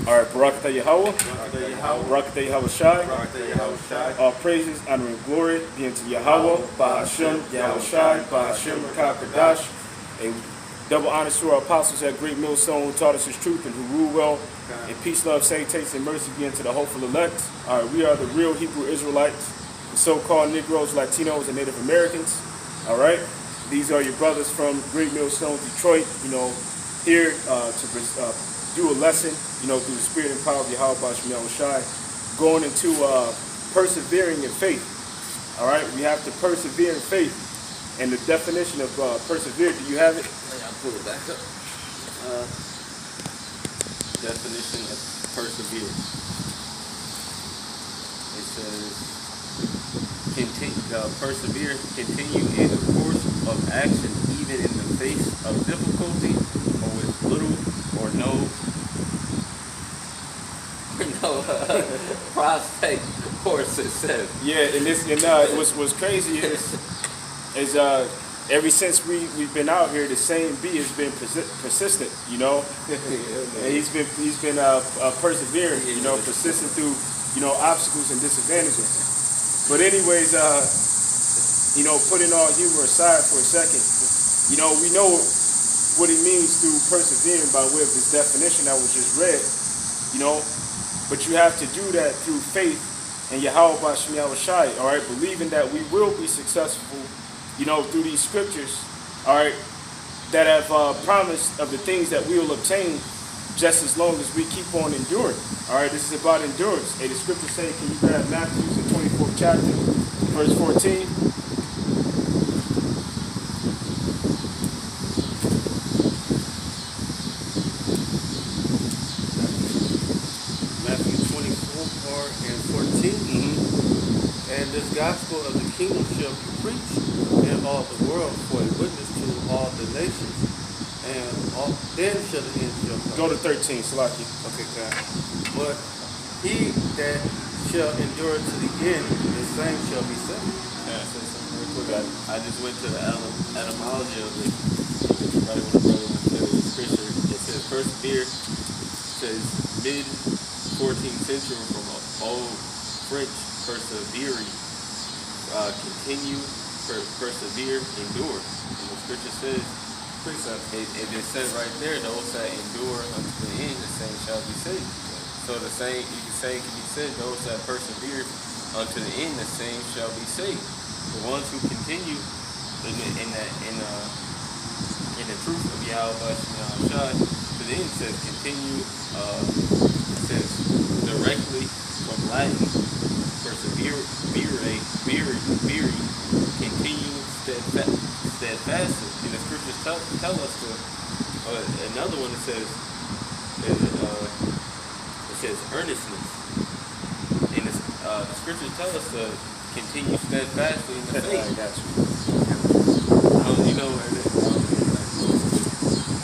All right, Barakatah Yahweh. Barakatah Yahweh Shai. Shai. All praises, honor, and glory be unto Yahweh, Bahashem, Yahweh Shai, Bahashem, Kakadash. A double honors to our apostles at Great Millstone who taught us his truth and who rule well. And peace, love, salutation, and mercy be unto the hopeful elect. All right, we are the real Hebrew Israelites, the so-called Negroes, Latinos, and Native Americans. All right, these are your brothers from Great Millstone, Detroit. Here to do a lesson, through the spirit and power of Yahweh Bashem Yahweh Shai, going into persevering in faith. All right, we have to persevere in faith. And the definition of persevere, do you have it? I'll pull it back up. Definition of persevere. It says, persevere, continue in the course of action, even in the face of difficulty, or with little or no prospect or success. Yeah, and what's crazy is ever since we've been out here, the same B has been persistent, and he's been persevering, persistent through obstacles and disadvantages. But anyways, putting all humor aside for a second, we know what it means through persevering by way of this definition that was just read, but you have to do that through faith in Yahweh Bashem Yahweh Shai, all right, believing that we will be successful, through these scriptures, all right, that have promised of the things that we will obtain just as long as we keep on enduring. All right, this is about endurance. Hey, the scriptures say, can you grab Matthew, the 24th chapter, verse 14? Matthew 24 and 14. And this gospel of the kingdom shall be preached in all the world for a witness to all the nations, and then shall the end shall come. Go to 13, Salaki. Okay, God. But he that shall endure to the end, the same shall be saved. Can I say something real quick? I just went to the etymology of it. Right when the brother went to the scripture, it says persevere. It says mid 14th century from old French persevere, continue, persevere, endure. And the scripture says, it just said right there, those that endure unto the end, the same shall be saved. So the same, can be said, those that persevere unto the end, the same shall be saved. The ones who continue in the truth of Yahweh Bashem Yahweh Shai, to the end says continue, it says directly from Latin, persevere, continue steadfastly. And the scriptures tell us to, another one it says earnestness. And the scriptures tell us to continue steadfastly in the faith. I got you. You know where it is.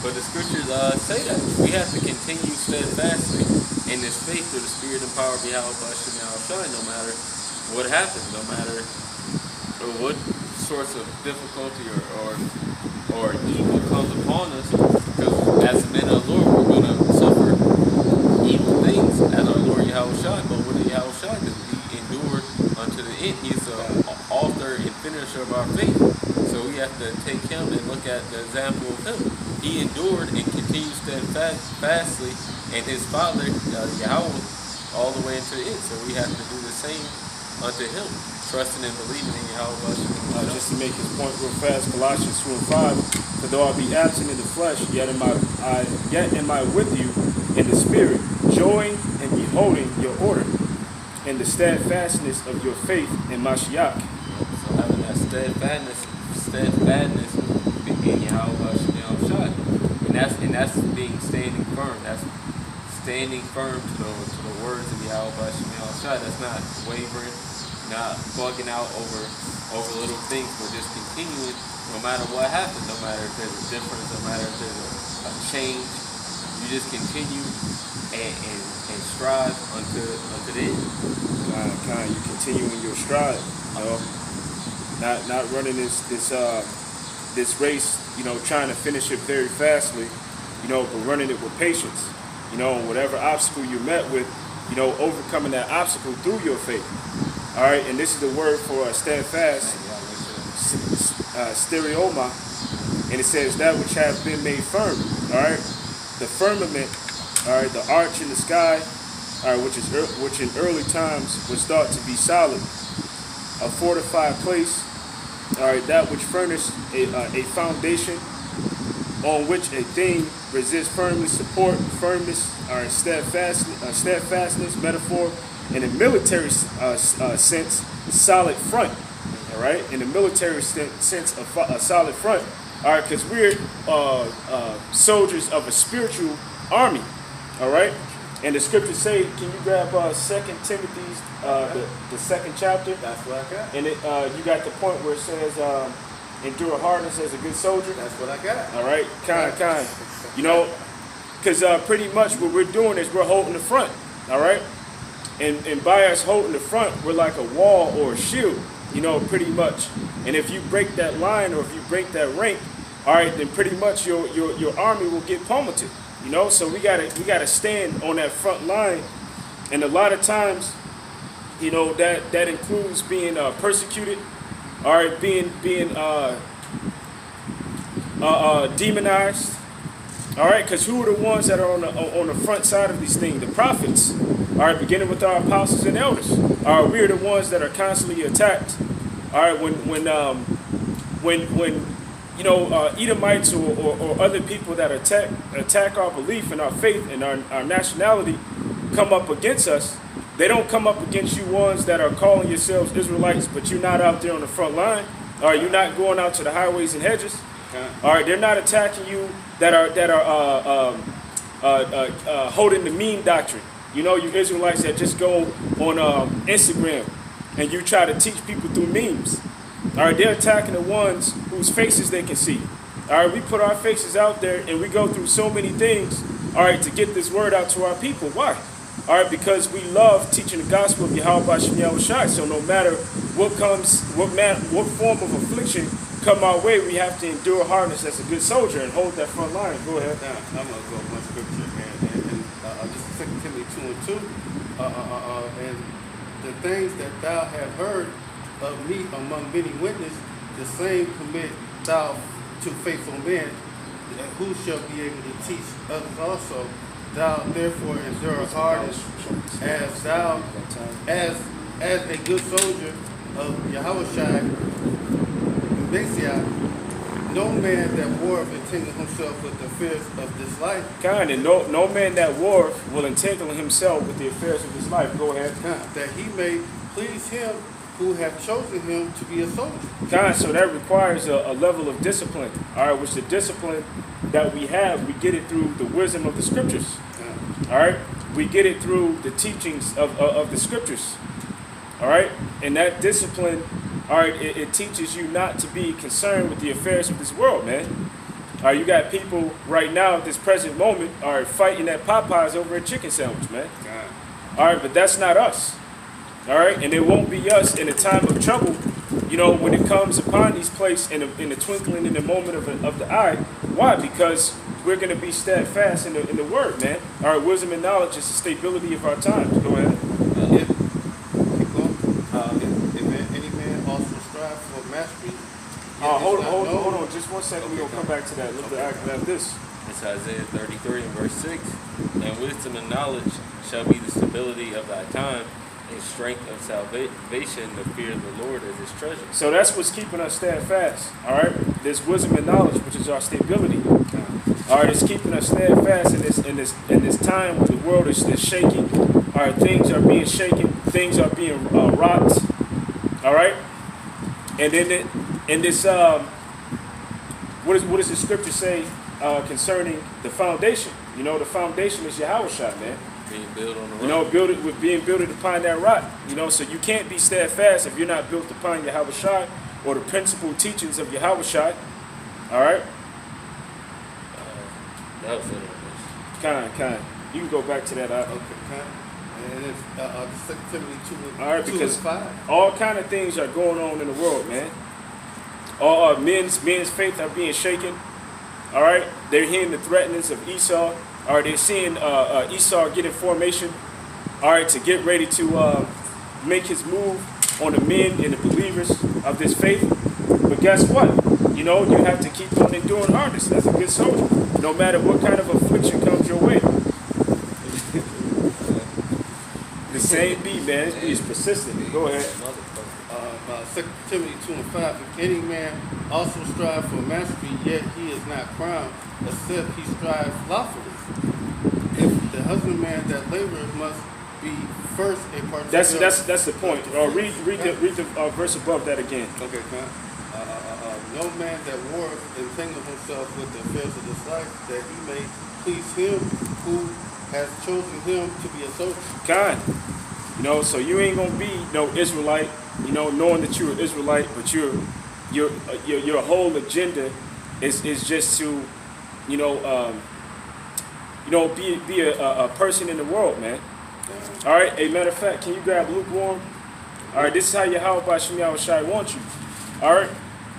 But the scriptures say that we have to continue steadfastly in this faith through the spirit and power of Yahweh Bashem Yahweh Shai, no matter what happens, no matter what sorts of difficulty or evil comes upon us, because as men of the Lord, we're going to suffer evil things as our Lord Yahweh Shai. But what did Yahweh Shai do? He endured unto the end. He's the author and finisher of our faith. So we have to take him and look at the example of him. He endured and continued steadfastly, and his father, Yahweh, all the way into the end. So we have to do the same unto him, trusting and believing in Yahweh. Just to make his point real fast, Colossians 2 and 5, for though I be absent in the flesh, yet am I with you in the spirit, joying and beholding your order, and the steadfastness of your faith in Mashiach. So having that steadfastness in Yahweh Shai, and that's being standing firm. That's standing firm to the words of Yahweh Shai. That's not wavering, not bugging out over little things, but just continuing no matter what happens, no matter if there's a difference, no matter if there's a change. You just continue and strive unto the end. You continue in your stride, not running this race, trying to finish it very fastly, but running it with patience. You know, whatever obstacle you met with, you know, overcoming that obstacle through your faith. All right, and this is the word for steadfast, stereoma, and it says that which have been made firm. All right, the firmament, all right, the arch in the sky, all right, which in early times was thought to be solid, a fortified place, all right, that which furnished a foundation on which a thing resists firmly, support, firmness, all right, steadfastness, metaphor, in a military sense, solid front, all right, in the military sense, a solid front, all right, because we're soldiers of a spiritual army, all right, and the scriptures say, can you grab 2 Timothy's, the second chapter? That's what I got. And you got the point where it says, endure hardness as a good soldier. That's what I got. All right, kind. You know, because pretty much what we're doing is we're holding the front, all right? And by us holding the front, we're like a wall or a shield, you know, pretty much. And if you break that line or if you break that rank, all right, then pretty much your army will get pummeled, you know? So we gotta stand on that front line. And a lot of times, you know, that includes being persecuted, all right, being demonized, all right, because who are the ones that are on the front side of these things? The prophets, all right, beginning with our apostles and elders. All right, we are the ones that are constantly attacked. All right, when you know Edomites or other people that attack our belief and our faith and our nationality come up against us, they don't come up against you ones that are calling yourselves Israelites, but you're not out there on the front line. All right, you're not going out to the highways and hedges. All right, they're not attacking you that are holding the meme doctrine. You know, you Israelites that just go on Instagram and you try to teach people through memes. All right, they're attacking the ones whose faces they can see. All right, we put our faces out there and we go through so many things, all right, to get this word out to our people. Why? All right, because we love teaching the gospel of Yahweh Shem Shai. So no matter what form of affliction come our way, we have to endure hardness as a good soldier and hold that front line. Go ahead. Now, I'm going to go one scripture, man, and just 2 Timothy 2:2, and the things that thou hast heard of me among many witnesses, the same commit thou to faithful men, who shall be able to teach others also. Thou therefore endure hardness as a good soldier of Yahweh Messiah. No man that warreth entangle himself with the affairs of this life. Kind, and no man that warreth will entangle himself with the affairs of this life. Go ahead. That he may please him who have chosen him to be a soldier. Kind, so that requires a level of discipline. All right, which the discipline that we have, we get it through the wisdom of the scriptures. All right, we get it through the teachings of the scriptures. All right, and that discipline, all right, it teaches you not to be concerned with the affairs of this world, man. All right, you got people right now at this present moment, all right, fighting at Popeyes over a chicken sandwich, man. All right, but that's not us. All right, and it won't be us in a time of trouble, you know, when it comes upon these places in the twinkling in the moment of the eye. Why? Because we're going to be steadfast in the word, man. All right, wisdom and knowledge is the stability of our times. Go ahead. If any man also strive for mastery. Hold on, just 1 second. We're going to come back to that a little bit after this. It's Isaiah 33 and verse 6. And wisdom and knowledge shall be the stability of thy time, and strength of salvation, the fear of the Lord is his treasure. So that's what's keeping us steadfast. All right, this wisdom and knowledge, which is our stability. All right, it's keeping us steadfast in this time where the world is shaking. All right, things are being shaken, things are being rocked. All right, and then in this, what does the scripture say concerning the foundation? You know, the foundation is Yahweh Shai, man. Being built on the rock. You know, being built upon that rock. You know, so you can't be steadfast if you're not built upon Yahweh Shai or the principal teachings of Yahweh Shai. All right. That was it. Kind. You can go back to that. Okay, and it's 2 Timothy 2. All right, 2 because and 5. all kind of things are going on in the world, man. All men's faith are being shaken. All right, they're hearing the threatenings of Esau. All right, they're seeing Esau get in formation. All right, to get ready to make his move on the men and the believers of this faith. But guess what? You know, you have to keep on enduring hardness as a good soldier, no matter what kind of affliction comes your way. The same beat, man. This beat is persistent. Go ahead. 2 Timothy 2:5. If any man also strive for mastery, yet he is not crowned, except he strive lawfully. If the husbandman that laboreth must be first a partaker. That's the point. Read the verse above that again. Okay, no man that warreth entangle himself with the affairs of this life, that he may please him who has chosen him to be a soldier. God, you know, so you ain't gonna be no Israelite, you know, knowing that you're an Israelite, but your whole agenda is just to, be a person in the world, man. All right. A matter of fact, can you grab lukewarm? All right. This is how Yahweh Shem Yahushai wants you. All right.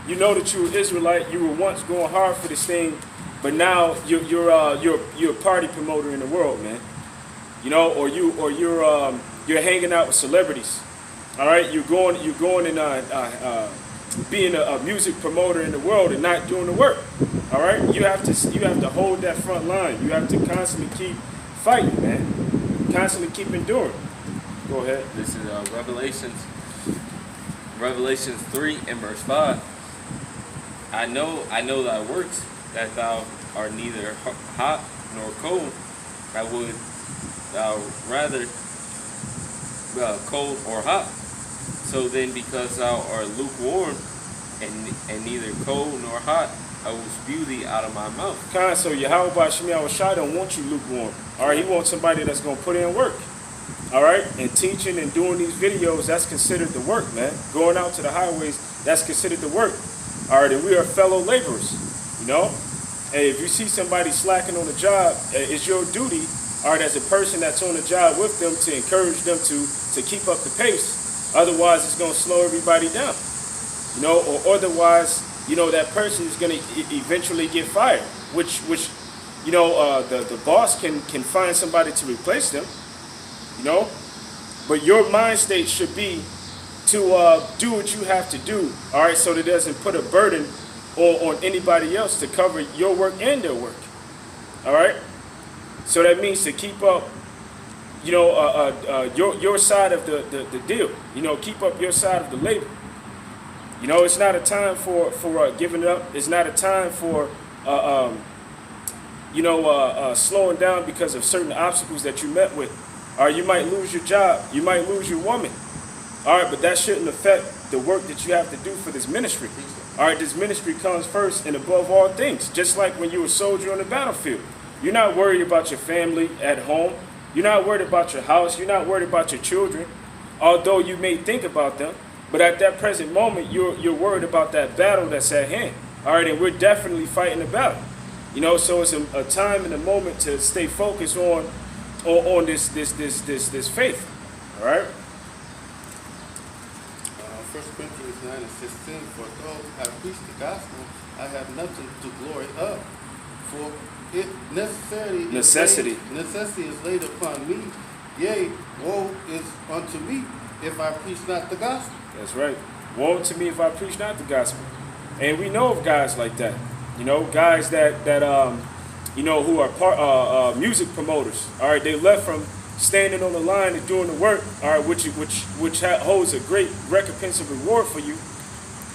You know that you're an Israelite. You were once going hard for this thing, but now you're a party promoter in the world, man. You know, or you're hanging out with celebrities. All right. You're going and being a music promoter in the world and not doing the work. All right. You have to hold that front line. You have to constantly keep fighting, man. Constantly keep enduring. Go ahead. This is Revelations 3 and verse 5. I know thy works, that thou art neither hot nor cold. I would thou rather cold or hot. So then, because thou art lukewarm and neither cold nor hot, I will spew thee out of my mouth. So Yahweh Shem Yahushai don't want you lukewarm. All right, he wants somebody that's going to put in work. All right, and teaching and doing these videos, that's considered the work, man. Going out to the highways, that's considered the work. All right, and we are fellow laborers, you know. Hey, if you see somebody slacking on the job, it's your duty, all right, as a person that's on the job with them, to encourage them to keep up the pace. Otherwise, it's going to slow everybody down, you know, or otherwise, you know, that person is going to eventually get fired, which you know, the boss can find somebody to replace them, you know. But your mind state should be to do what you have to do, all right, so that it doesn't put a burden on anybody else to cover your work and their work, all right. So that means to keep up, you know, your side of the deal, you know, keep up your side of the labor. You know, it's not a time for giving up. It's not a time for, slowing down because of certain obstacles that you met with. Or you might lose your job. You might lose your woman. All right, but that shouldn't affect the work that you have to do for this ministry. All right, this ministry comes first and above all things. Just like when you're a soldier on the battlefield. You're not worried about your family at home. You're not worried about your house. You're not worried about your children, although you may think about them. But at that present moment, you're worried about that battle that's at hand. All right, and we're definitely fighting the battle. You know, so it's a time and a moment to stay focused on this faith. All right. 1 Corinthians 9 and 16. For though I preach the gospel, I have nothing to glory of. For it necessity is laid upon me. Yea, woe is unto me if I preach not the gospel. That's right. Woe to me if I preach not the gospel. And we know of guys like that. You know, guys that who are music promoters. All right, they left from standing on the line and doing the work. All right, which holds a great recompense of reward for you.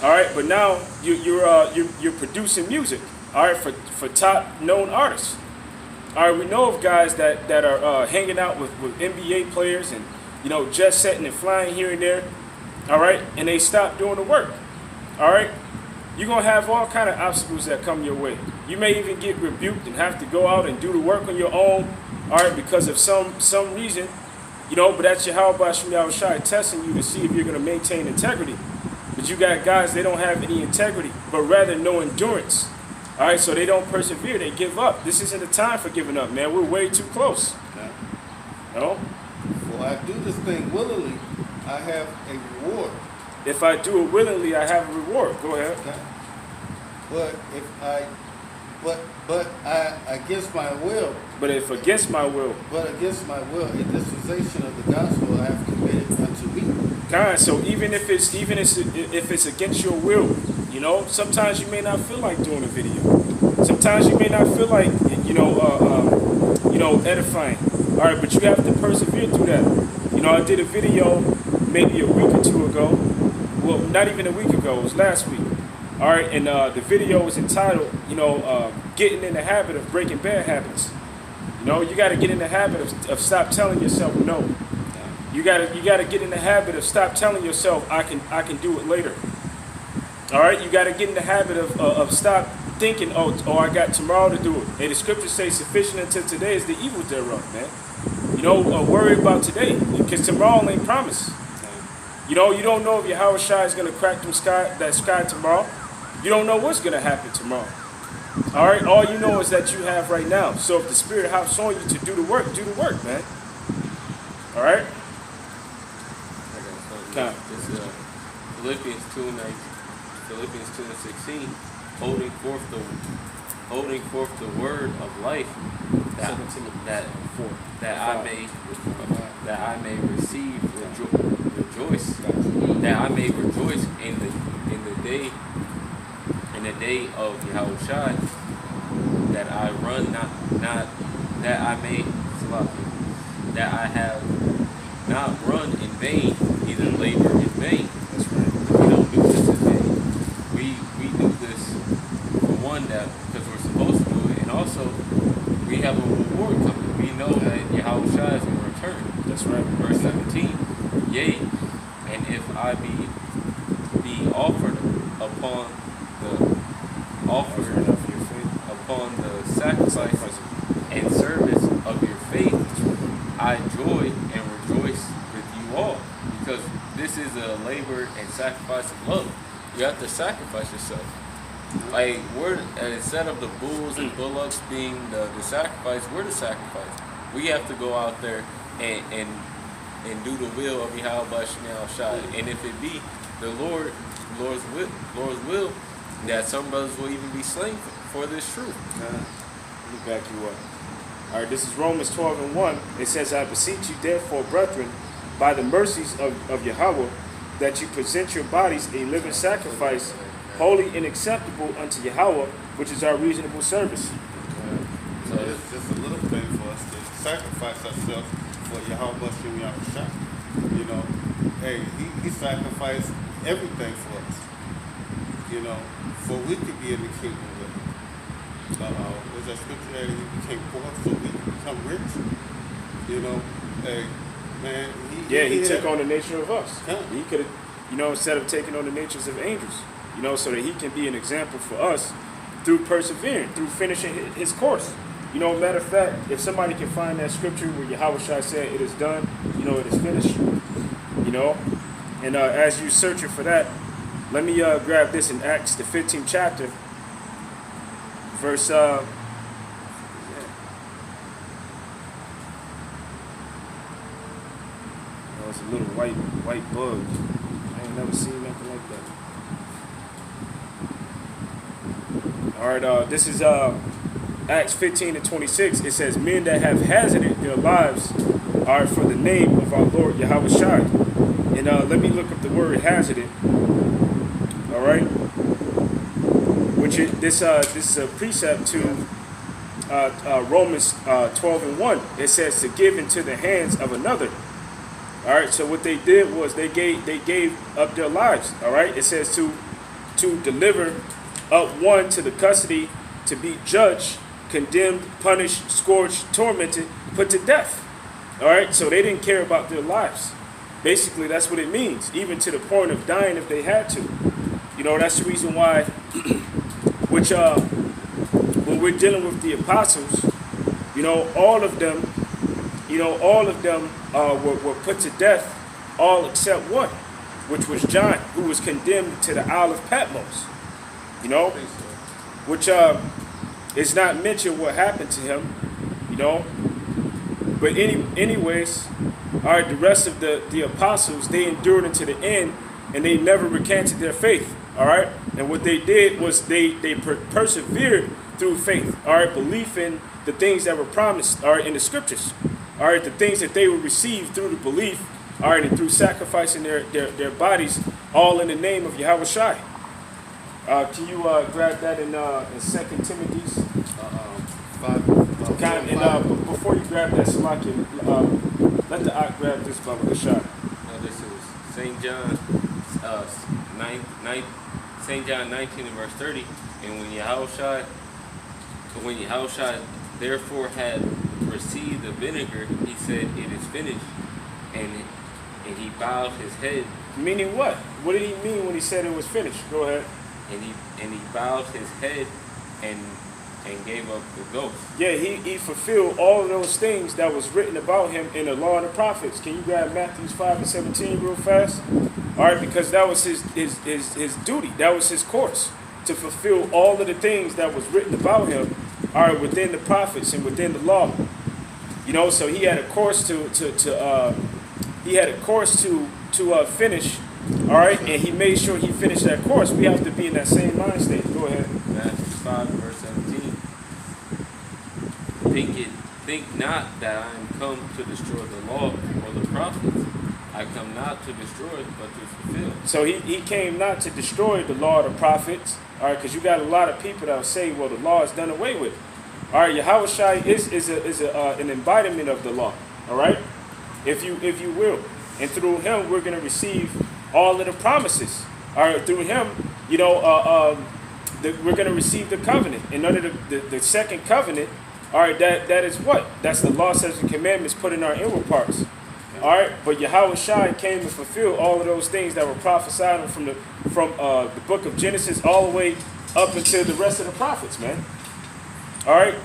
All right, but now you're producing music. All right, for top known artists. All right, we know of guys that are hanging out with NBA players and, you know, jet setting and flying here and there. All right, and they stop doing the work. All right, you're gonna have all kind of obstacles that come your way. You may even get rebuked and have to go out and do the work on your own. All right, because of some reason, you know. But that's Yahweh Shem Yahushai testing you to see if you're gonna maintain integrity. But you got guys, they don't have any integrity, but rather no endurance. All right, so they don't persevere. They give up. This isn't the time for giving up, man. We're way too close. Okay. No? For I do this thing willingly, I have a reward. If I do it willingly, I have a reward. Go ahead. Okay. But if I but I against my will. But if against my will. But against my will, a dispensation of the gospel I have committed unto me. God, so even if it's against your will, you know, sometimes you may not feel like doing a video. Sometimes you may not feel like, edifying. All right, but you have to persevere through that. You know, I did a video maybe a week or two ago. Well, not even a week ago. It was last week. All right, and the video was entitled, getting in the habit of breaking bad habits. You know, you got to get in the habit of stop telling yourself no. You gotta get in the habit of stop telling yourself I can do it later. All right, you gotta get in the habit of stop thinking I got tomorrow to do it. Hey, the scriptures say sufficient until today is the evil thereof, man. You know, worry about today because tomorrow ain't promised. You know, you don't know if your Howard Shai is gonna crack that sky tomorrow. You don't know what's gonna happen tomorrow. All right, all you know is that you have right now. So if the Spirit hops on you to do the work, man. All right. It's Philippians 2:16, holding forth the word of life, that I may receive rejoice, that I may rejoice in the day of Yahushua, that I run not that I may that I have not run in vain, either labor in vain. That's right. We don't do this in vain. We do this for one, that because we're supposed to do it, and also we have a reward coming. We know that Yahushua is going to return. That's right. Verse 17. Yea, and if I be offered upon the sacrifice and service of your faith, I joy and rejoice with you all, because this is a labor and sacrifice of love. You have to sacrifice yourself. Like, instead of the bulls and bullocks being the sacrifice, we're the sacrifice. We have to go out there and do the will of Yahweh Shai. And if it be the Lord's will, that some brothers will even be slain for this truth. Let me back you up. All right, this is Romans 12:1. It says, I beseech you therefore, brethren, by the mercies of Yahweh, that you present your bodies a living sacrifice, holy and acceptable unto Yahweh, which is our reasonable service. So it's just a little thing for us to sacrifice ourselves for Yahweh Shem Yahushua. You know, hey, he sacrificed everything for us. You know, for we could be in the kingdom with him. There's that scripture that he became poor so we could become rich. You know, hey, man. He took on the nature of us. Yeah. He could have, instead of taking on the natures of angels, so that he can be an example for us through persevering, through finishing his course. Matter of fact, if somebody can find that scripture where Yahweh Shai said it is done, it is finished, and as you searching for that, let me grab this in Acts, the 15th chapter, verse, it's a little white bug. I ain't never seen nothing like that. All right, this is Acts 15:26. It says, men that have hazarded their lives are for the name of our Lord Yahweh Shai. And let me look up the word hazarded. All right, this is a precept to Romans 12:1. It says to give into the hands of another. All right, so what they did was they gave up their lives. All right, it says to deliver up one to the custody to be judged, condemned, punished, scourged, tormented, put to death. All right, so they didn't care about their lives. Basically, that's what it means, even to the point of dying if they had to. That's the reason why, when we're dealing with the apostles, all of them were put to death, all except one, which was John, who was condemned to the Isle of Patmos. Which is not mentioned what happened to him, But anyways, all right, the rest of the apostles, they endured unto the end, and they never recanted their faith. All right, and what they did was they persevered through faith. All right, belief in the things that were promised, all right, in the scriptures. All right, the things that they would receive through the belief, all right, and through sacrificing their bodies, all in the name of Yahweh Shai. Can you grab that in 2 Timothy's? 5. Before you grab that, Salaki, let the Ak grab this Baba shot. This is St. John, 19 and verse 30. And when Yahushua therefore had received the vinegar, he said, "It is finished," and he bowed his head. Meaning what? What did he mean when he said it was finished? Go ahead. And he bowed his head and gave up the ghost. Yeah, he fulfilled all of those things that was written about him in the law and the prophets. Can you grab Matthew 5:17 real fast? All right, because that was his duty. That was his course, to fulfill all of the things that was written about him, all right, within the prophets and within the law. You know, so he had a course to finish, all right, and he made sure he finished that course. We have to be in that same mind state. Go ahead. Matthew 5 verse 17. Think not that I am come to destroy the law or the prophets. I come not to destroy, but to fulfill. So he came not to destroy the law or the prophets, all right, because you got a lot of people that will say, well, the law is done away with. All right, Yahweh Shai is an embodiment of the law, all right, if you will. And through him, we're going to receive all of the promises. All right, through him, you know, we're going to receive the covenant. And under the second covenant, all right, that is what? That's the law, statutes, and commandments put in our inward parts. All right, but Yahweh Shai came to fulfill all of those things that were prophesied from the book of Genesis all the way up until the rest of the prophets, man. All right.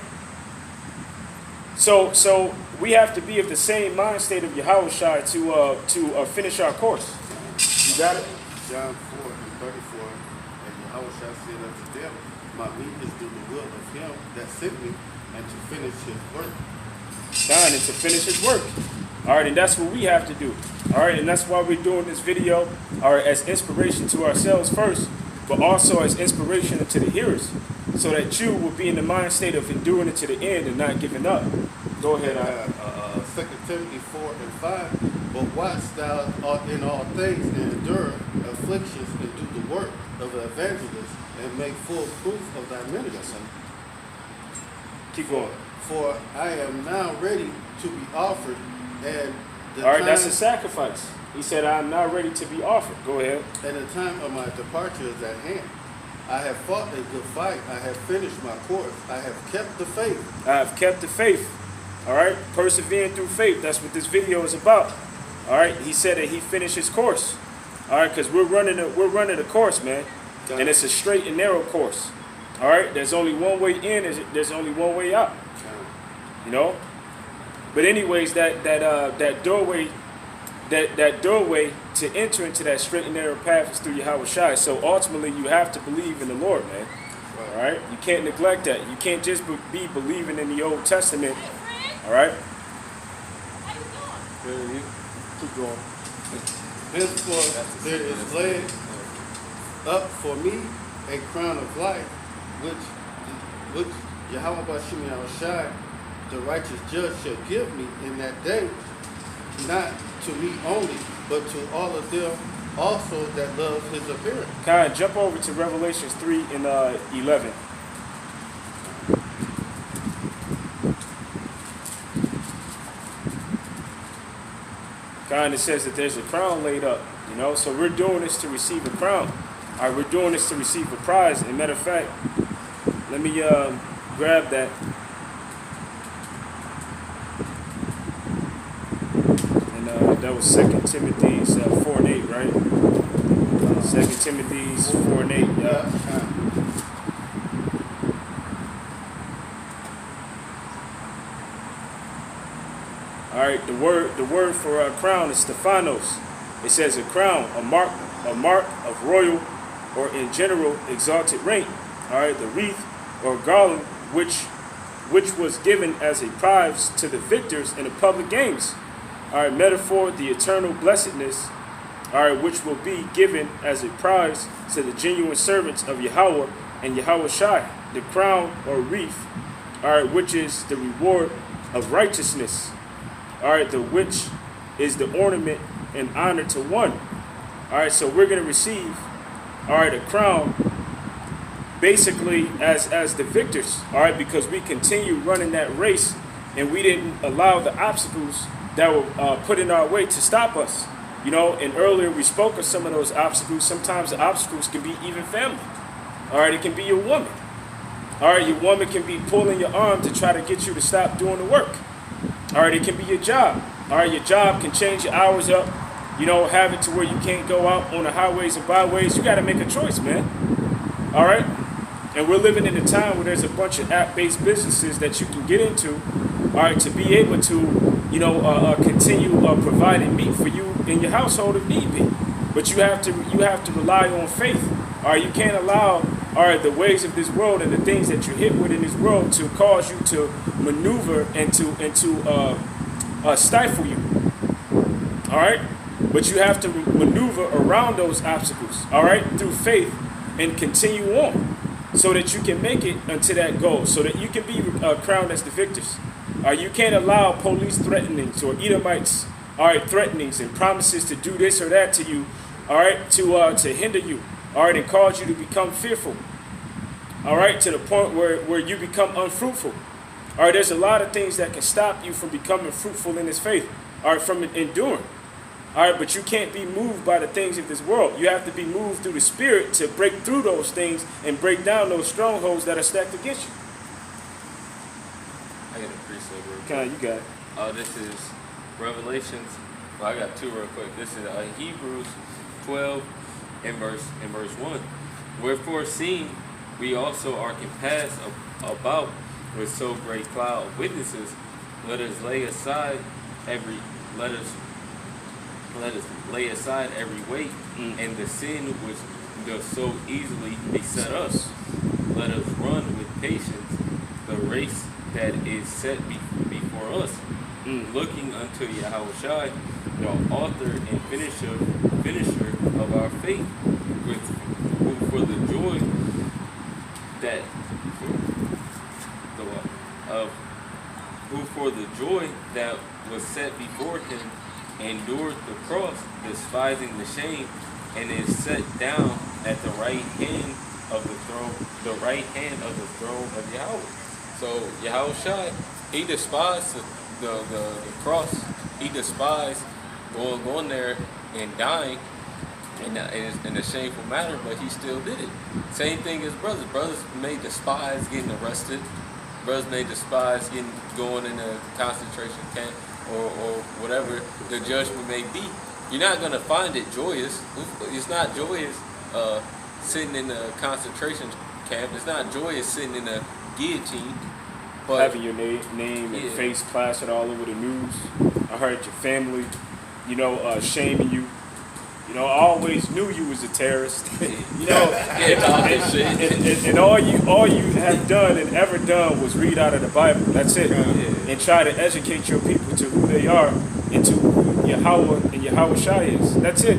So we have to be of the same mind state of Yahweh Shai to finish our course. You got it? John 4 and 34. And Yahweh Shai said unto them, my meat is to do the will of him that sent me, and to finish his work. And to finish his work. All right, and that's what we have to do. All right, and that's why we're doing this video, all right, as inspiration to ourselves first, but also as inspiration to the hearers, so that you will be in the mind state of enduring it to the end and not giving up. Go ahead. 2 Timothy 4 and 5. But watch thou art in all things, and endure afflictions, and do the work of an evangelist, and make full proof of thy ministry. Keep going. For I am now ready to be offered, and all right, that's a sacrifice. He said, I am now ready to be offered. Go ahead. And the time of my departure is at hand. I have fought a good fight. I have finished my course. I have kept the faith. I have kept the faith. All right, persevering through faith. That's what this video is about. All right, he said that he finished his course. All right, because we're running a course, man, and it's a straight and narrow course. All right, there's only one way in. There's only one way out. You know. But anyways, that doorway to enter into that straight and narrow path is through Yahweh Shai. So ultimately, you have to believe in the Lord, man. All right, you can't neglect that. You can't just be believing in the Old Testament. All right. Keep going. Henceforth there is laid up for me a crown of life, which Yahweh Bashim Yahushai, the righteous judge, shall give me in that day, not to me only, but to all of them also that love his appearance. Kind of jump over to Revelations 3 and 11. Kind of says that there's a crown laid up, you know, so we're doing this to receive a crown. All right, we're doing this to receive a prize. And matter of fact, let me grab that. And that was 2 Timothy's 4 and 8, right? 2 Timothy's 4 and 8, yeah. All right, the word for a crown is Stephanos. It says a crown, a mark of royal or in general exalted rank. All right, the wreath or garland which was given as a prize to the victors in the public games. All right, metaphor, the eternal blessedness, all right, which will be given as a prize to the genuine servants of Yahweh and Yahweh Shai. the crown or wreath, all right, which is the reward of righteousness, all right, the which is the ornament and honor to one. All right, so we're going to receive, all right, a crown basically as the victors, all right, because we continue running that race and we didn't allow the obstacles that were put in our way to stop us. You know, and earlier we spoke of some of those obstacles. Sometimes the obstacles can be even family. All right, it can be your woman. All right, your woman can be pulling your arm to try to get you to stop doing the work. All right, it can be your job. All right, your job can change your hours up, you know, have it to where you can't go out on the highways and byways. You got to make a choice, man. All right, and we're living in a time where there's a bunch of app-based businesses that you can get into, all right, to be able to, you know, continue providing meat for you in your household if need be. But you have to rely on faith. All right, you can't allow, all right, the ways of this world and the things that you're hit with in this world to cause you to maneuver and to stifle you. All right, but you have to maneuver around those obstacles, all right, through faith and continue on so that you can make it unto that goal, so that you can be crowned as the victors. You can't allow police threatenings or Edomites, all right, threatenings and promises to do this or that to you, all right, to hinder you, all right, and cause you to become fearful, all right, to the point where you become unfruitful. All right, there's a lot of things that can stop you from becoming fruitful in this faith, all right, from enduring. All right, but you can't be moved by the things of this world. You have to be moved through the Spirit to break through those things and break down those strongholds that are stacked against you. I got a precept real quick. Kind, you got it. This is Revelations. Well, I got two real quick. This is Hebrews 12 and verse 1. Wherefore, seeing we also are compassed about with so great cloud of witnesses, let us lay aside every weight and the sin which does so easily beset us. Let us run with patience the race that is set before us, looking unto Yahushua, the author and finisher of our faith, who for the joy that was set before him endured the cross, despising the shame, and is set down at the right hand of the throne of Yahweh. So Yahushua, he despised the cross. He despised going there and dying in a shameful manner, but he still did it. Same thing as brothers. Brothers may despise getting arrested. Brothers may despise going in a concentration camp or whatever the judgment may be. You're not going to find it joyous. It's not joyous sitting in a concentration camp. It's not joyous sitting in a guillotine. But having your name and face plastered all over the news. I heard your family, you know, shaming you. You know, I always knew you was a terrorist. You know, and all you have done and ever done was read out of the Bible. That's it. And try to educate your people to who they are and to who Yahweh and Yahushua is. That's it.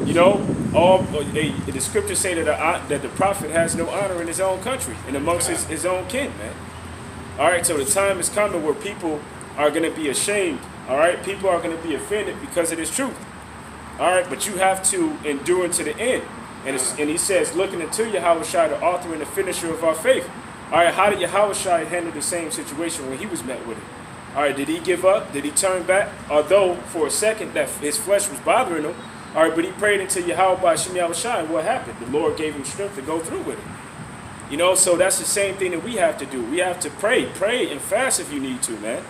You know, the scriptures say that the prophet has no honor in his own country and amongst his own kin, man. All right, so the time is coming where people are going to be ashamed. All right, people are going to be offended because of this truth. All right, but you have to endure to the end. And he says, looking into Yahushua, the author and the finisher of our faith. All right, how did Yahushua handle the same situation when he was met with it? All right, did he give up? Did he turn back? Although for a second that his flesh was bothering him. All right, but he prayed into Yahweh by Shem Yahushua, and what happened? The Lord gave him strength to go through with it. You know, so that's the same thing that we have to do. We have to pray and fast if you need to, man.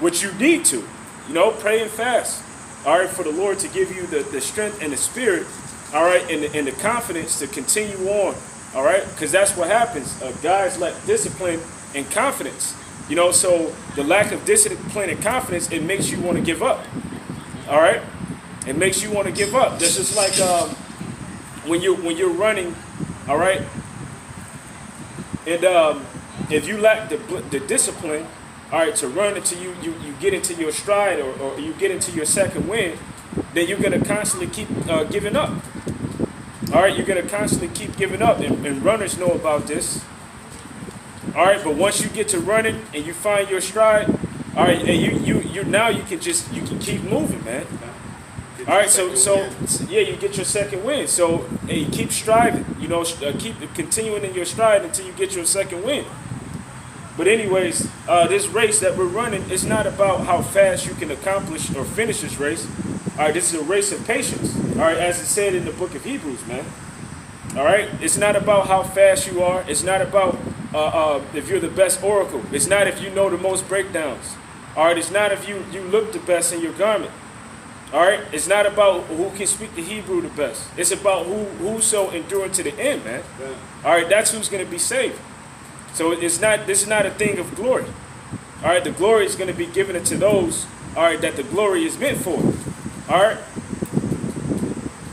Which you need to. You know, pray and fast. All right, for the Lord to give you the strength and the spirit, all right, and the confidence to continue on, all right, because that's what happens. Guys lack discipline and confidence, you know, so the lack of discipline and confidence, it makes you want to give up, all right, it makes you want to give up. This is like when you're running, all right, and if you lack the discipline, all right, to run until you get into your stride or you get into your second wind, then you're going to constantly keep giving up. All right, you're going to constantly keep giving up. And runners know about this. All right, but once you get to running and you find your stride, all right, and you now you can keep moving, man. All right, so yeah, you get your second win. So hey, keep striving, you know, keep continuing in your stride until you get your second win. But anyways, this race that we're running is not about how fast you can accomplish or finish this race. All right, this is a race of patience. All right, as it said in the book of Hebrews, man. All right, it's not about how fast you are. It's not about if you're the best oracle. It's not if you know the most breakdowns. All right, it's not if you look the best in your garment. All right, it's not about who can speak the Hebrew the best. It's about who's so enduring to the end, man. Yeah. All right, that's who's going to be saved. So it's not. This is not a thing of glory. All right, the glory is going to be given to those. All right, that the glory is meant for. All right.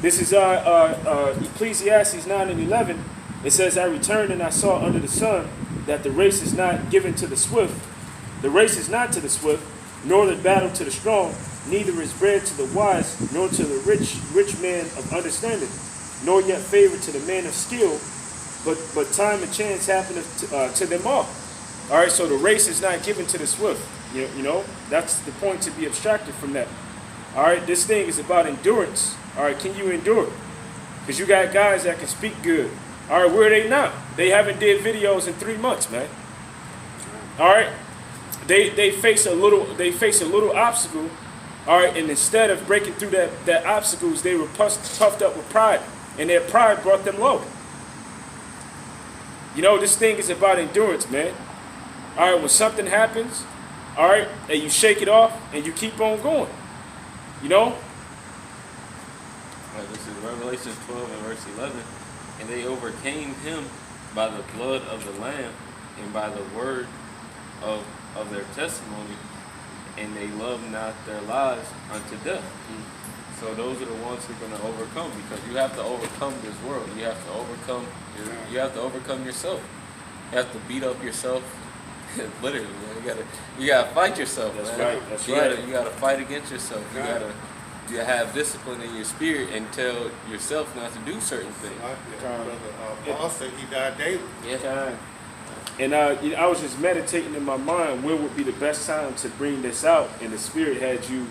This is Ecclesiastes 9:11. It says, "I returned and I saw under the sun that the race is not given to the swift. The race is not to the swift, nor the battle to the strong. Neither is bread to the wise, nor to the rich man of understanding, nor yet favor to the man of skill. But time and chance happen to them all." All right, so the race is not given to the swift. You know, that's the point to be abstracted from that. All right, this thing is about endurance. All right, can you endure? Because you got guys that can speak good. All right, where are they now? They haven't did videos in 3 months, man. All right, they face a little obstacle. All right, and instead of breaking through that obstacles, they were puffed up with pride, and their pride brought them low. You know, this thing is about endurance, man. All right, when something happens, all right, and you shake it off and you keep on going. You know? This is Revelation 12 and verse 11. "And they overcame him by the blood of the Lamb and by the word of their testimony, and they loved not their lives unto death." So those are the ones who are going to overcome, because you have to overcome this world. You have to overcome. You have to overcome yourself. You have to beat up yourself. Literally, man. You gotta fight yourself. That's man. right. That's you right. You gotta fight against yourself. You have discipline in your spirit and tell yourself not to do certain things. Paul said he died daily. Yeah. And I was just meditating in my mind when would be the best time to bring this out, and the Spirit had you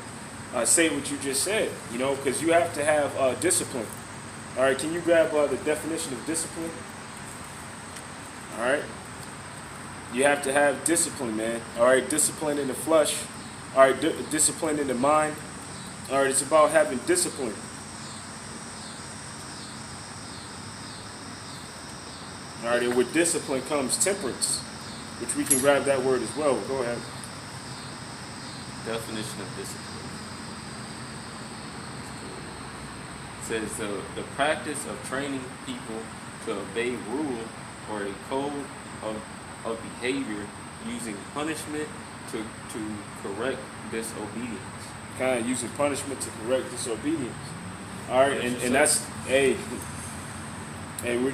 say what you just said, you know, because you have to have discipline. All right, can you grab the definition of discipline? All right. You have to have discipline, man. All right, discipline in the flesh. All right, discipline in the mind. All right, it's about having discipline. All right, and with discipline comes temperance, which we can grab that word as well. Go ahead. Definition of discipline. It says the practice of training people to obey rule or a code of behavior using punishment to correct disobedience. Kind of using punishment to correct disobedience. All right, and that's, hey, we're